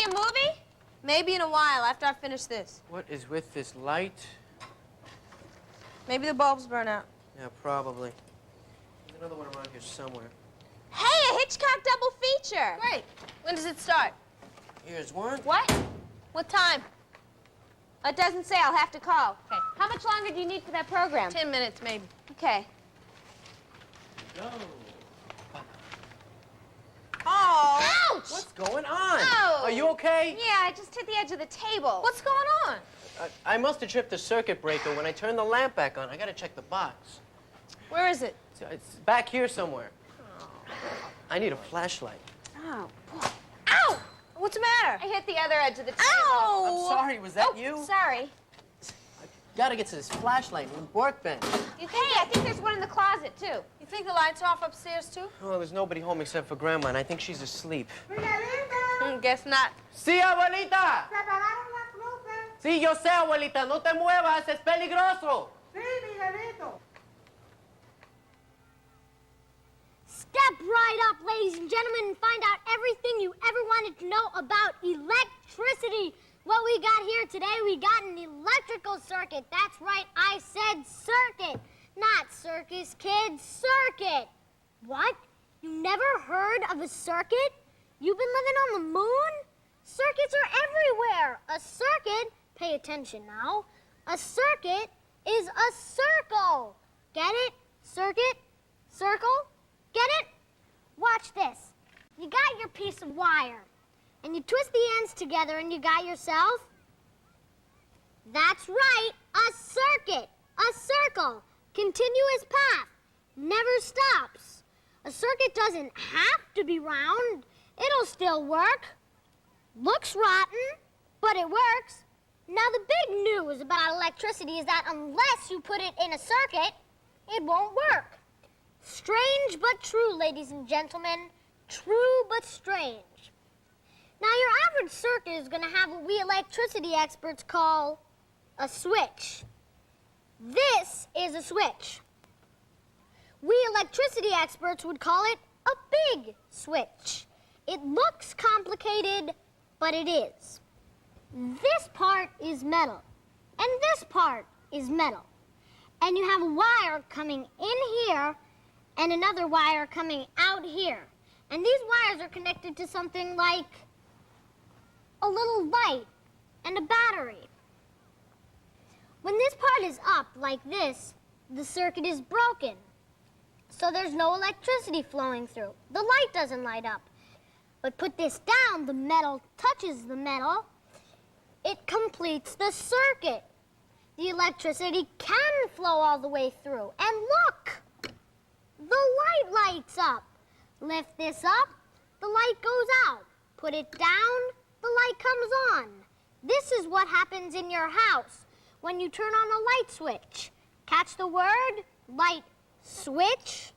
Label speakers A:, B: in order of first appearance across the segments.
A: a movie? Maybe in a while, after I finish this.
B: What is with this light?
A: Maybe the bulbs burn out.
B: Yeah, probably. There's another one around here somewhere.
A: Hey, a Hitchcock double feature. Great. When does it start?
B: Here's one.
A: What? What time? It doesn't say. I'll have to call. Okay. How much longer do you need for that program? 10 minutes, maybe. Okay.
B: Go.
A: Oh! Ouch!
B: What's going on?
A: Oh!
B: Are you okay?
A: Yeah, I just hit the edge of the table. What's going on?
B: I must have tripped the circuit breaker when I turned the lamp back on. I gotta check the box.
A: Where is it?
B: It's back here somewhere.
A: Oh.
B: I need a flashlight.
A: Oh. Ow! What's the matter? I hit the other edge of the table. Ow!
B: I'm sorry, was that you?
A: Sorry.
B: Gotta get to this flashlight and workbench.
A: Hey, I think there's one in the closet, too. You think the light's off upstairs, too?
B: Oh, there's nobody home except for Grandma, and I think she's asleep.
A: Guess not.
B: Sí, abuelita. Sí, yo sé, abuelita. No te muevas, es peligroso.
C: Sí, Miguelito.
D: Step right up, ladies and gentlemen, and find out everything you ever wanted to know about electricity. What we got here today, we got an electrical circuit. That's right, I said circuit. Not circus, kids, circuit. What? You never heard of a circuit? You've been living on the moon? Circuits are everywhere. A circuit, pay attention now, a circuit is a circle. Get it? Circuit? Circle? Get it? Watch this. You got your piece of wire, and you twist the ends together, and you got yourself, that's right, a circuit, a circle, continuous path, never stops. A circuit doesn't have to be round. It'll still work. Looks rotten, but it works. Now, the big news about electricity is that unless you put it in a circuit, it won't work. Strange but true, ladies and gentlemen. True but strange. Now, your average circuit is going to have what we electricity experts call a switch. This is a switch. We electricity experts would call it a big switch. It looks complicated, but it is. This part is metal, and this part is metal. And you have a wire coming in here and another wire coming out here. And these wires are connected to something like a little light and a battery. When this part is up like this, the circuit is broken. So there's no electricity flowing through. The light doesn't light up. But put this down, the metal touches the metal. It completes the circuit. The electricity can flow all the way through. And look! The light lights up. Lift this up, the light goes out. Put it down, the light comes on. This is what happens in your house when you turn on a light switch. Catch the word? Light switch.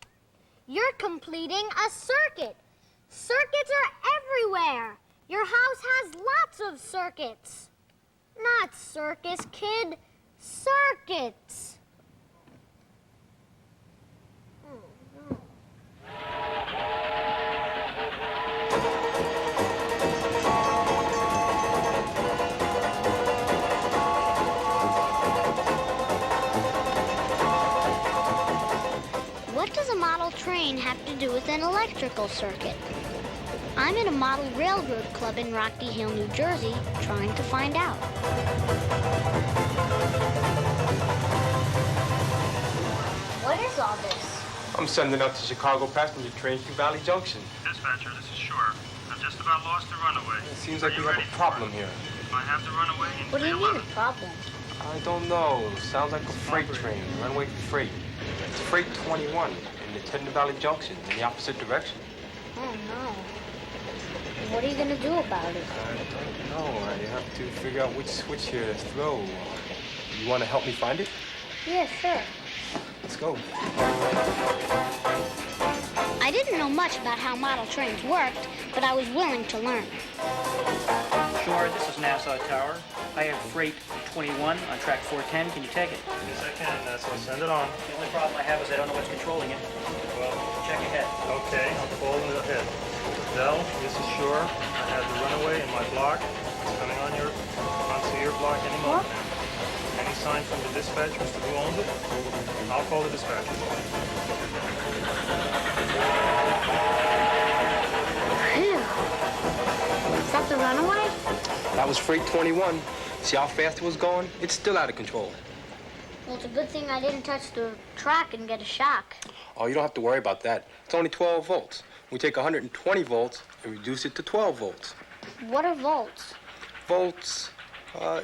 D: You're completing a circuit. Circuits are everywhere. Your house has lots of circuits. Not circus, kid. Circuits. What does a model train have to do with an electrical circuit? I'm in a model railroad club in Rocky Hill, New Jersey, trying to find out. What is all this?
E: I'm sending out the Chicago passenger train through Valley Junction.
F: Dispatcher, this is Shore. I've just about lost the runaway.
E: It seems like we have a problem here.
F: I have the runaway in
D: What do you mean, a problem?
E: I don't know. Sounds like a freight train, runway for freight. It's freight 21, and it's heading to Valley Junction in the opposite direction.
D: Oh, no. What are you going to do about it?
E: I don't know. I have to figure out which switch here to throw. You want to help me find it?
D: Yeah, sure.
E: Let's go.
D: I didn't know much about how model trains worked, but I was willing to learn.
G: Sure, this is Nassau Tower.
C: I have freight 21 on track 410. Can you take it?
F: Yes, I can. So send it on.
C: The only problem I have is I don't know what's controlling it.
F: Well,
C: Check ahead.
F: okay, I'll call it ahead. Dell, this is Shore. I have the runaway in my block. It's coming onto your block any moment now. Any sign from the dispatcher as to who owns it? I'll call the dispatcher.
D: Phew. Is that the runaway?
E: That was freight 21. See how fast it was going? It's still out of control.
D: Well, it's a good thing I didn't touch the track and get a shock.
E: Oh, you don't have to worry about that. It's only 12 volts. We take 120 volts and reduce it to 12 volts.
D: What are volts?
E: Volts,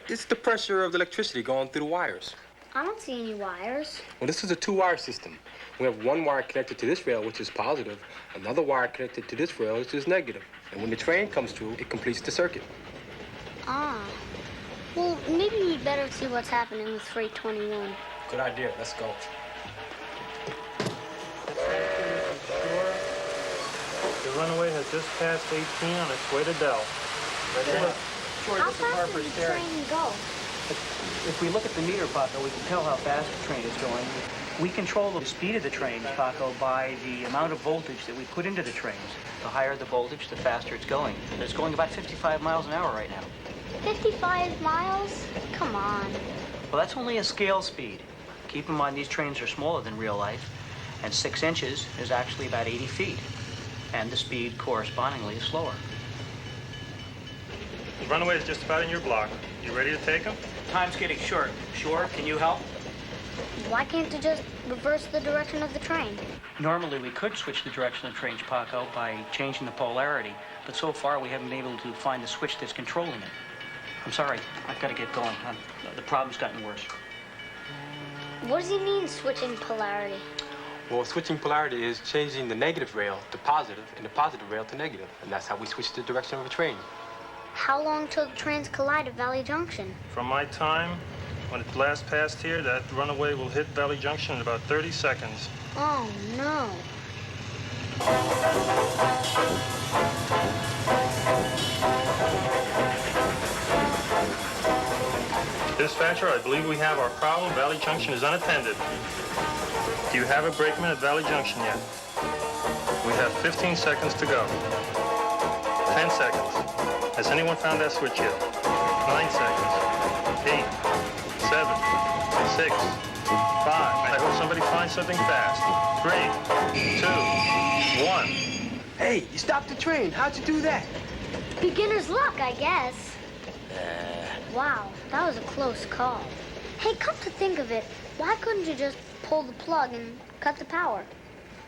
E: it's the pressure of the electricity going through the wires.
D: I don't see any wires.
E: Well, this is a two-wire system. We have one wire connected to this rail, which is positive, another wire connected to this rail, which is negative. And when the train comes through, it completes the circuit.
D: Ah. Well, maybe we'd better see what's happening with freight 21.
E: Good idea. Let's go.
F: The runaway has just passed 18 on its way to Dell. Ready up.
C: Sure,
D: How
C: this is
D: fast
C: Harper's
D: does the
C: Ferry.
D: train go?
C: If we look at the meter, Paco, we can tell how fast the train is going. We control the speed of the train, Paco, by the amount of voltage that we put into the trains. The higher the voltage, the faster it's going. It's going about 55 miles an hour right now.
D: 55 miles? Come on.
C: Well, that's only a scale speed. Keep in mind, these trains are smaller than real life, and 6 inches is actually about 80 feet. And the speed correspondingly is slower.
F: The runaway is just about in your block. You ready to take him?
C: Time's getting short. Sure, can you help?
D: Why can't you just reverse the direction of the train?
C: Normally, we could switch the direction of the train's Paco by changing the polarity, but so far we haven't been able to find the switch that's controlling it. I'm sorry, I've got to get going. The problem's gotten worse.
D: What does he mean, switching polarity?
E: Well, switching polarity is changing the negative rail to positive and the positive rail to negative. And that's how we switch the direction of a train.
D: How long till the trains collide at Valley Junction?
F: From my time, when it last passed here, that runaway will hit Valley Junction in about 30 seconds.
D: Oh, no.
F: Dispatcher, I believe we have our problem. Valley Junction is unattended. Do you have a brakeman at Valley Junction yet? We have 15 seconds to go. 10 seconds. Has anyone found that switch yet? 9 seconds. 8, 7, 6, 5. I hope somebody finds something fast. 3, 2, 1.
B: Hey, you stopped the train. How'd you do that?
D: Beginner's luck, I guess. Wow, that was a close call. Hey, come to think of it, why couldn't you just pull the plug and cut the power?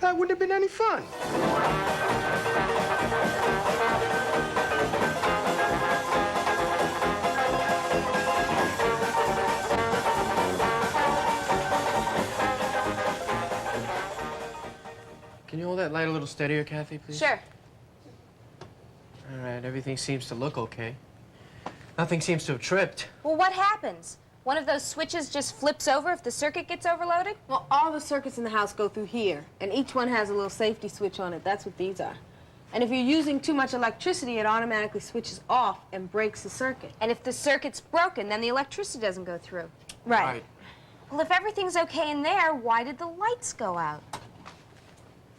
E: That wouldn't have been any fun.
B: Can you hold that light a little steadier, Kathy, please?
A: Sure.
B: All right, everything seems to look okay. Nothing seems to have tripped.
A: Well, what happens? One of those switches just flips over if the circuit gets overloaded?
G: Well, all the circuits in the house go through here, and each one has a little safety switch on it. That's what these are. And if you're using too much electricity, it automatically switches off and breaks the circuit.
A: And if the circuit's broken, then the electricity doesn't go through.
G: Right.
A: Well, if everything's okay in there, why did the lights go out?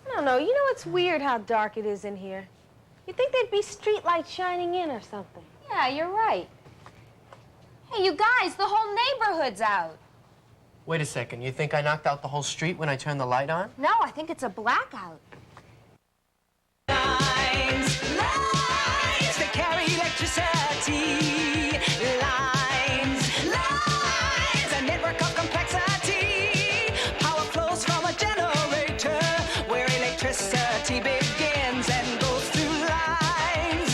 G: I don't know. You know, it's weird how dark it is in here. You'd think there'd be street lights shining in or something.
A: Yeah, you're right. Hey, you guys, the whole neighborhood's out.
B: Wait a second. You think I knocked out the whole street when I turned the light on?
A: No, I think it's a blackout.
H: Lines, they carry electricity. Lines, a network of complexity. Power flows from a generator where electricity begins and goes through lines.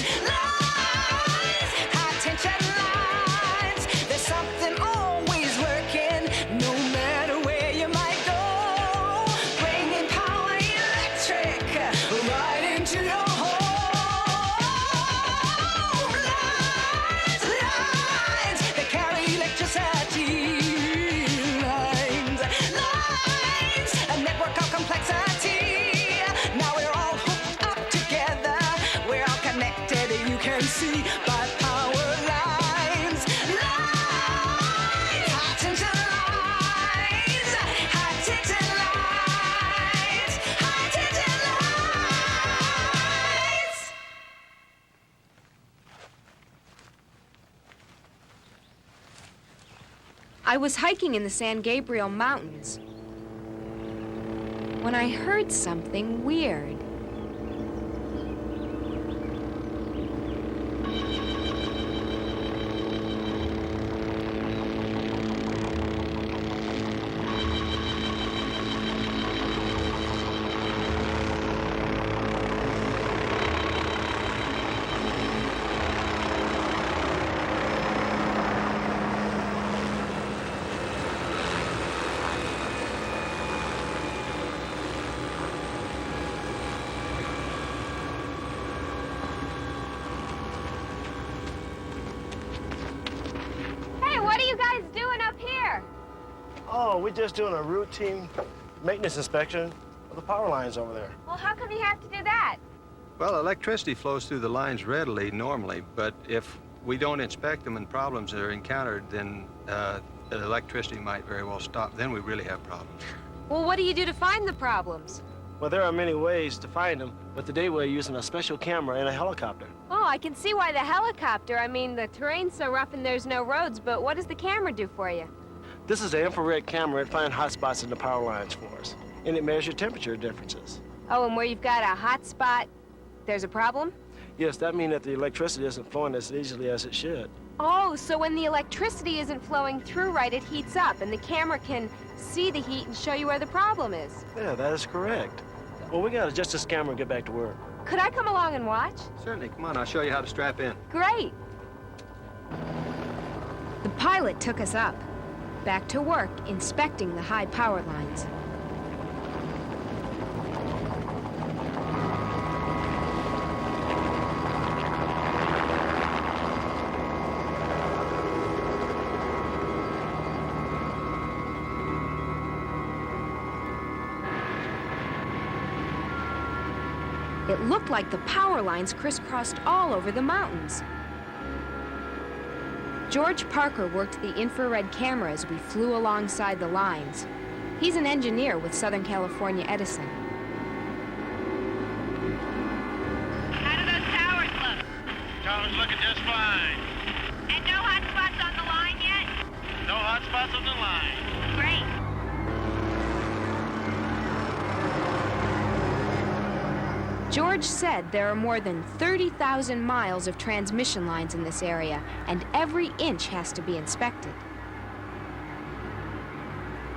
H: High tension lines. There's something always working, no matter where you might go. Bringing power electric right into your home. Lines,
I: I was hiking in the San Gabriel Mountains when I heard something weird.
J: Oh, we're just doing a routine maintenance inspection of the power lines over there.
A: Well, how come you have to do that?
K: Well, electricity flows through the lines readily normally, but if we don't inspect them and problems are encountered, then the electricity might very well stop. Then we really have problems.
A: Well, what do you do to find the problems?
J: Well, there are many ways to find them, but today we're using a special camera and a helicopter.
A: Oh, I can see why the helicopter. I mean, the terrain's so rough and there's no roads, but what does the camera do for you?
J: This is an infrared camera. It finds hot spots in the power lines for us, and it measures temperature differences.
A: Oh, and where you've got a hot spot, there's a problem?
J: Yes, that means that the electricity isn't flowing as easily as it should.
A: Oh, so when the electricity isn't flowing through right, it heats up, and the camera can see the heat and show you where the problem is.
J: Yeah, that is correct. Well, we gotta adjust this camera and get back to work.
A: Could I come along and watch?
K: Certainly. Come on, I'll show you how to strap in.
A: Great.
I: The pilot took us up, back to work inspecting the high power lines. It looked like the power lines crisscrossed all over the mountains. George Parker worked the infrared camera as we flew alongside the lines. He's an engineer with Southern California Edison.
L: How do those towers look?
M: Towers looking just fine.
L: And no hot spots on the line yet?
M: No hot spots on the line.
L: Great.
I: George said there are more than 30,000 miles of transmission lines in this area, and every inch has to be inspected.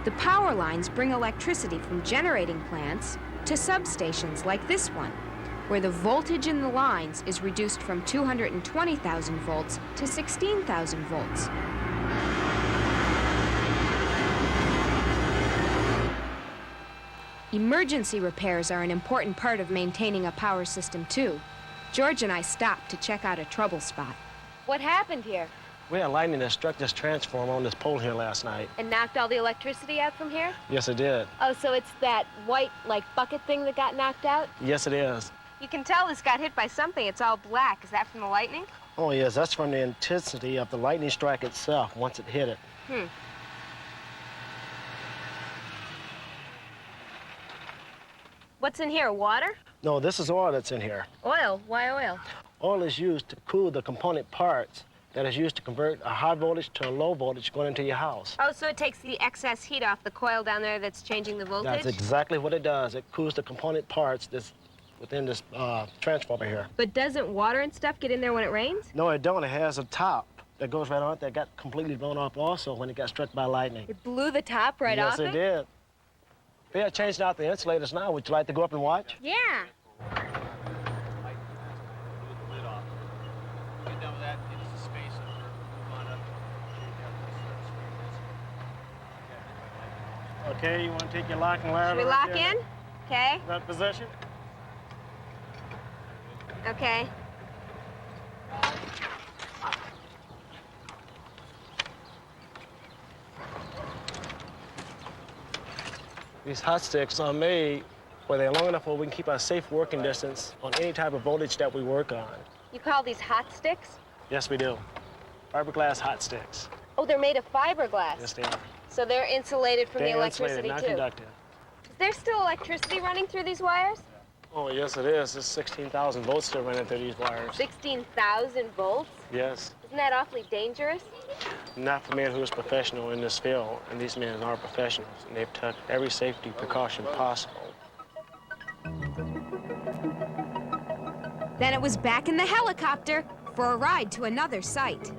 I: The power lines bring electricity from generating plants to substations like this one, where the voltage in the lines is reduced from 220,000 volts to 16,000 volts. Emergency repairs are an important part of maintaining a power system, too. George and I stopped to check out a trouble spot.
A: What happened here?
J: We had lightning that struck this transformer on this pole here last night.
A: And knocked all the electricity out from here?
J: Yes, it did.
A: Oh, so it's that white, like, bucket thing that got knocked out?
J: Yes, it is.
A: You can tell this got hit by something. It's all black. Is that from the lightning?
J: Oh, yes, that's from the intensity of the lightning strike itself once it hit it.
A: What's in here, water?
J: No, this is oil that's in here.
A: Oil? Why oil?
J: Oil is used to cool the component parts that is used to convert a high voltage to a low voltage going into your house.
A: Oh, so it takes the excess heat off the coil down there that's changing the voltage?
J: That's exactly what it does. It cools the component parts that's within this transformer here.
A: But doesn't water and stuff get in there when it rains?
J: No, it don't. It has a top that goes right on it that got completely blown off also when it got struck by lightning.
A: It blew the top right off it?
J: Yes, it did. We are changing out the insulators now. Would you like to go up and watch?
A: Yeah.
J: Okay, you want to take your lock and ladder?
A: Should we lock in? Okay.
J: That position?
A: Okay.
J: These hot sticks are made where they're long enough where we can keep a safe working distance on any type of voltage that we work on.
A: You call these hot sticks?
J: Yes, we do. Fiberglass hot sticks.
A: Oh, they're made of fiberglass.
J: Yes, they are.
A: So they're insulated from the
J: They're
A: electricity,
J: insulated, not
A: too.
J: conductive.
A: Is there still electricity running through these wires?
J: Oh, yes, it is. There's 16,000 volts still running through these wires.
A: 16,000 volts?
J: Yes.
A: Isn't that awfully dangerous?
J: not for men who is professional in this field, and these men are professionals, and they've took every safety precaution possible.
I: Then it was back in the helicopter for a ride to another site.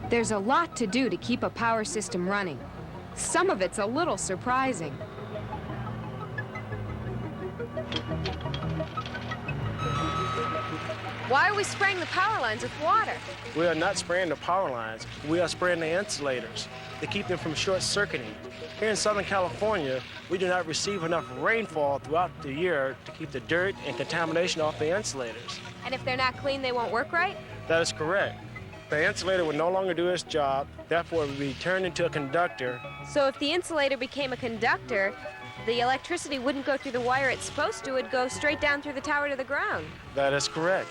I: There's a lot to do to keep a power system running. Some of it's a little surprising.
A: Why are we spraying the power lines with water?
J: We are not spraying the power lines. We are spraying the insulators to keep them from short-circuiting. Here in Southern California, we do not receive enough rainfall throughout the year to keep the dirt and contamination off the insulators.
A: And if they're not clean, they won't work right?
J: That is correct. The insulator would no longer do its job, therefore it would be turned into a conductor.
A: So if the insulator became a conductor, the electricity wouldn't go through the wire it's supposed to, it'd go straight down through the tower to the ground.
J: That is correct.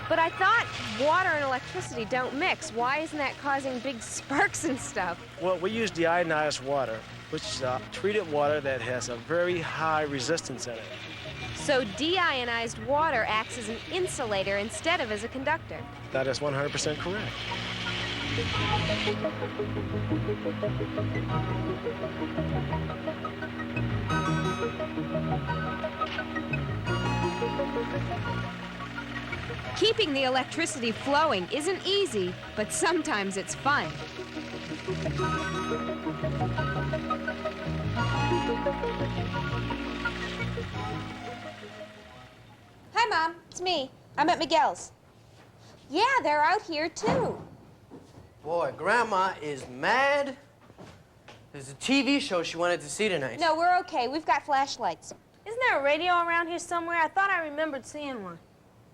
A: But I thought water and electricity don't mix. Why isn't that causing big sparks and stuff?
J: Well, we use deionized water, which is treated water that has a very high resistance in it.
A: So deionized water acts as an insulator instead of as a conductor.
J: That is 100% correct.
I: Keeping the electricity flowing isn't easy, but sometimes it's fun.
A: Hi, Mom. It's me. I'm at Miguel's. Yeah, they're out here, too.
B: Boy, Grandma is mad. There's a TV show she wanted to see tonight.
A: No, we're okay. We've got flashlights.
G: Isn't there a radio around here somewhere? I thought I remembered seeing one.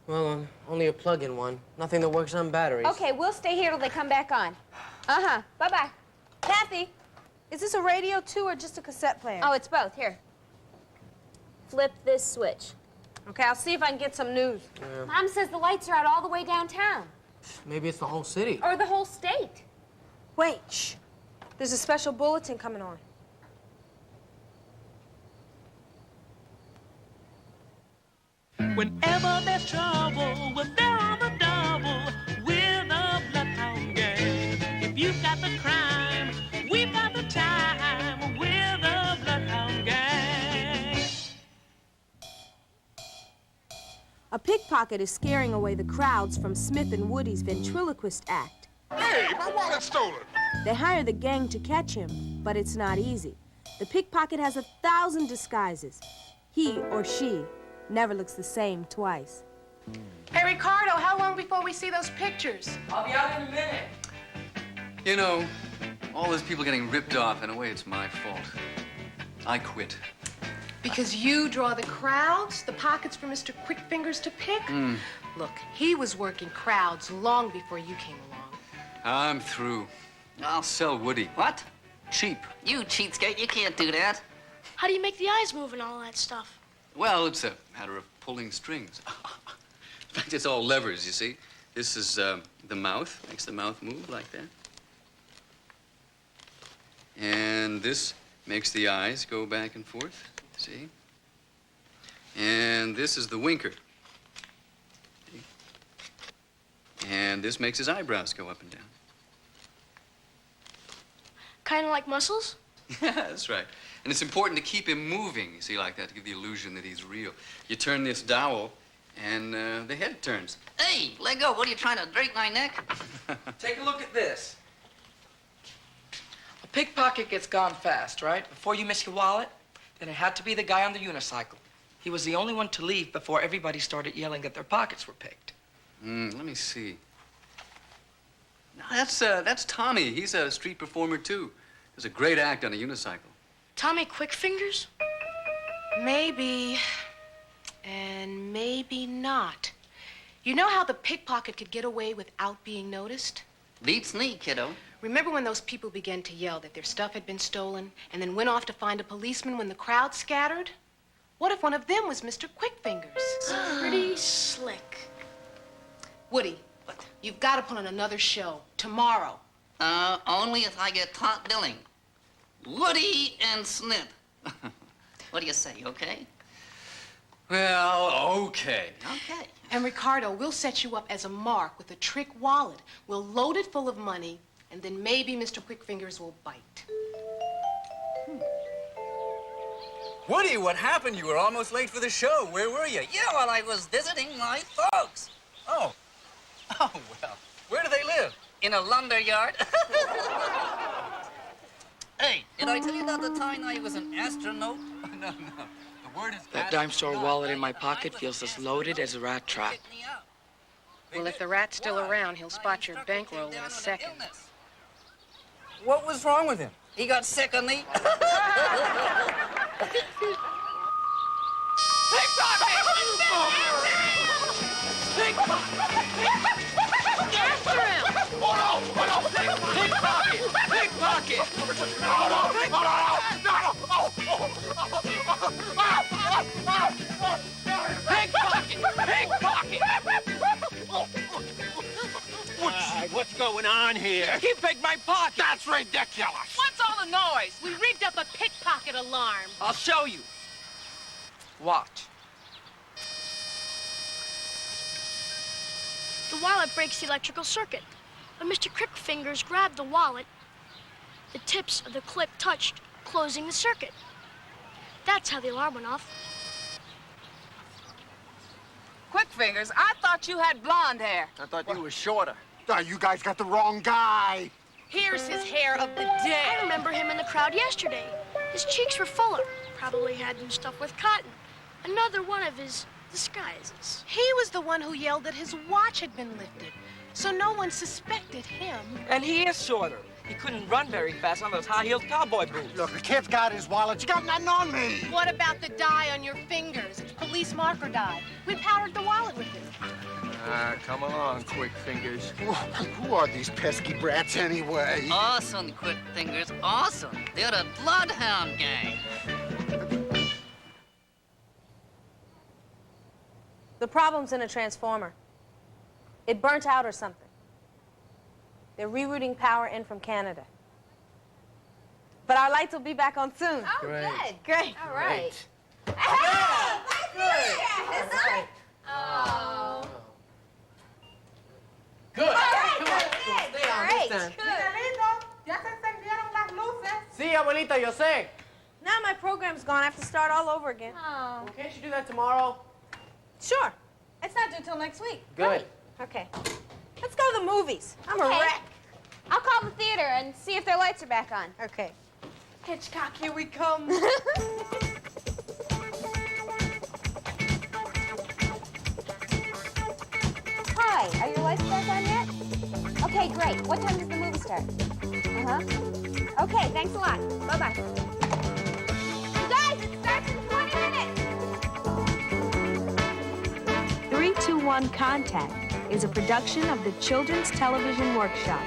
B: Well, only a plug-in one. Nothing that works on batteries.
A: Okay, we'll stay here till they come back on. Uh-huh. Bye-bye. Kathy.
G: Is this a radio, too, or just a cassette player?
A: Oh, it's both. Here. Flip this switch.
G: Okay, I'll see if I can get some news.
B: Yeah.
A: Mom says the lights are out all the way downtown.
B: Maybe it's the whole city.
A: Or the whole state.
G: Wait, shh. There's a special bulletin coming on.
H: Whenever there's trouble, we're there on the double. We're the Bloodhound Gang. If you've got the crime, we've got the time. We're the Bloodhound Gang.
G: A pickpocket is scaring away the crowds from Smith and Woody's ventriloquist act.
N: Hey, my wallet's stolen.
G: They hire the gang to catch him, but it's not easy. The pickpocket has 1,000 disguises. He or she never looks the same twice.
O: Hey, Ricardo, how long before we see those pictures?
P: I'll be out in a minute. You know, all those people getting ripped off, in a way, it's my fault. I quit.
O: Because you draw the crowds, the pockets for Mr. Quickfingers to pick? Look, he was working crowds long before you came along.
P: I'm through. I'll sell Woody.
Q: What?
P: Cheap.
Q: You cheapskate, you can't do that.
D: How do you make the eyes move and all that stuff?
P: Well, it's a matter of pulling strings. In fact, it's all levers, you see. This is the mouth, makes the mouth move like that. And this makes the eyes go back and forth, see? And this is the winker. See? And this makes his eyebrows go up and down.
D: Kind of like muscles?
P: Yeah, that's right. And it's important to keep him moving, you see, like that, to give the illusion that he's real. You turn this dowel, and the head turns.
Q: Hey, let go. What are you trying to break my neck?
R: Take a look at this. A pickpocket gets gone fast, right? Before you miss your wallet, then it had to be the guy on the unicycle. He was the only one to leave before everybody started yelling that their pockets were picked.
P: Let me see. No, that's Tommy. He's a street performer, too. There's a great act on a unicycle.
D: Tommy Quickfingers?
O: Maybe, and maybe not. You know how the pickpocket could get away without being noticed?
Q: Beats me, kiddo.
O: Remember when those people began to yell that their stuff had been stolen and then went off to find a policeman when the crowd scattered? What if one of them was Mr. Quickfingers?
D: Pretty slick.
O: Woody, you've got to put on another show tomorrow.
Q: Only if I get top billing. Woody and Snip. What do you say, okay?
P: Well, okay.
Q: Okay.
O: And Ricardo, we'll set you up as a mark with a trick wallet. We'll load it full of money, and then maybe Mr. Quickfingers will bite.
S: Woody, what happened? You were almost late for the show. Where were you?
Q: Yeah, well, I was visiting my folks.
S: Oh. Oh, well. Where do they live?
Q: In a lumber yard. Hey, did I tell you about the time I was an astronaut?
S: No. The word is
R: That dime store wallet in my pocket feels as loaded as a rat trap.
O: Well, if the rat's still around, he'll spot your bankroll in a second.
S: What was wrong with him?
Q: He got sick of me.
M: What's going on here?
R: He picked my pocket.
N: That's ridiculous.
T: What's all the noise? We rigged up a pickpocket alarm.
R: I'll show you. Watch.
D: The wallet breaks the electrical circuit. When Mr. Quickfingers grabbed the wallet, the tips of the clip touched, closing the circuit. That's how the alarm went off.
T: Quickfingers, I thought you had blonde hair.
J: I thought you were shorter.
N: You guys got the wrong guy.
T: Here's his hair of the day.
D: I remember him in the crowd yesterday. His cheeks were fuller. Probably had them stuffed with cotton. Another one of his disguises.
O: He was the one who yelled that his watch had been lifted, so no one suspected him.
R: And he is shorter. He couldn't run very fast on those high-heeled cowboy boots.
N: Look, the kid's got his wallet. You got nothing on me.
O: What about the dye on your fingers? It's police marker dye. We powered the wallet with it.
K: Come along, Quickfingers.
N: Who are these pesky brats anyway?
Q: Awesome, Quickfingers, awesome. They're the Bloodhound Gang.
G: The problem's in a transformer. It burnt out or something. They're rerouting power in from Canada. But our lights will be back on soon.
A: Oh, good. Great. All right.
B: Good.
A: Oh.
B: Good.
A: All right,
B: Come on. Stay on this time. Sí, abuelita, yo sé.
G: Now my program's gone. I have to start all over again.
A: Oh.
B: Well, can't you do that tomorrow?
G: Sure. It's not due till next week.
B: Good.
G: Okay. Let's go to the movies. I'm a
A: Okay.
G: wreck.
A: I'll call the theater and see if their lights are back on.
G: Okay.
O: Hitchcock, here we come.
A: Hi, are your lights back on yet? Okay, great. What time does the movie start? Uh-huh. Okay, thanks a lot. Bye-bye. You guys, it starts in 20 minutes.
I: 321 Contact is a production of the Children's Television Workshop.